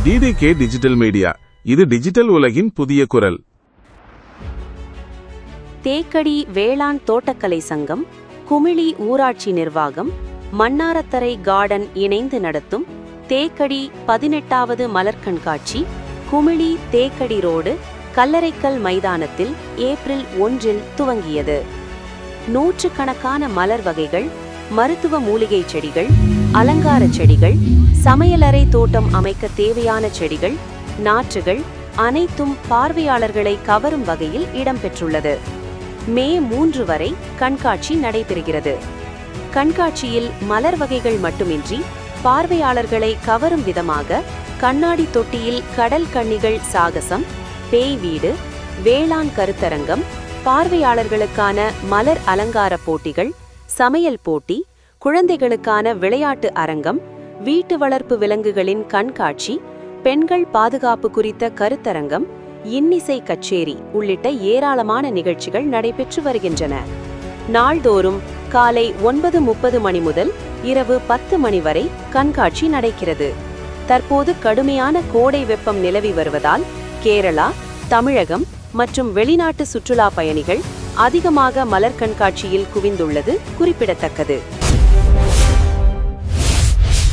DDK digital media, இது digital உலகின் புதிய குரல். தேக்கடி வேளாண் தோட்டக்கலை சங்கம், குமிழி ஊராட்சி நிர்வாகம், மன்னாரத்தரை கார்டன் இணைந்து நடத்தும் தேக்கடி 18வது மலர் கண்காட்சி குமிழி தேக்கடி ரோடு கல்லறைக்கல் மைதானத்தில் ஏப்ரல் 1 துவங்கியது. நூற்றுக்கணக்கான மலர் வகைகள், மருத்துவ மூலிகை செடிகள், அலங்கார செடிகள், சமையலறை தோட்டம் அமைக்க தேவையான செடிகள், நாற்றுகள் அனைத்தும் பார்வையாளர்களை கவரும் வகையில் இடம்பெற்றுள்ளது. மே 3 வரை கண்காட்சி நடைபெறுகிறது. கண்காட்சியில் மலர் வகைகள் மட்டுமின்றி பார்வையாளர்களை கவரும் விதமாக கண்ணாடி தொட்டியில் கடல் கன்னிகள் சாகசம், பேய் வீடு, வேளாண் கருத்தரங்கம், பார்வையாளர்களுக்கான மலர் அலங்கார போட்டிகள், சமையல் போட்டி, குழந்தைகளுக்கான விளையாட்டு அரங்கம், வீட்டு வளர்ப்பு விலங்குகளின் கண்காட்சி, பெண்கள் பாதுகாப்பு குறித்த கருத்தரங்கம், இன்னிசை கச்சேரி உள்ளிட்ட ஏராளமான நிகழ்ச்சிகள் நடைபெற்று வருகின்றன. நாள்தோறும் காலை 9:30 மணி முதல் இரவு 10 மணி வரை கண்காட்சி நடக்கிறது. தற்போது கடுமையான கோடை வெப்பம் நிலவி வருவதால் கேரளா, தமிழகம் மற்றும் வெளிநாட்டு சுற்றுலா பயணிகள் அதிகமாக மலர் கண்காட்சியில் குவிந்துள்ளது குறிப்பிடத்தக்கது.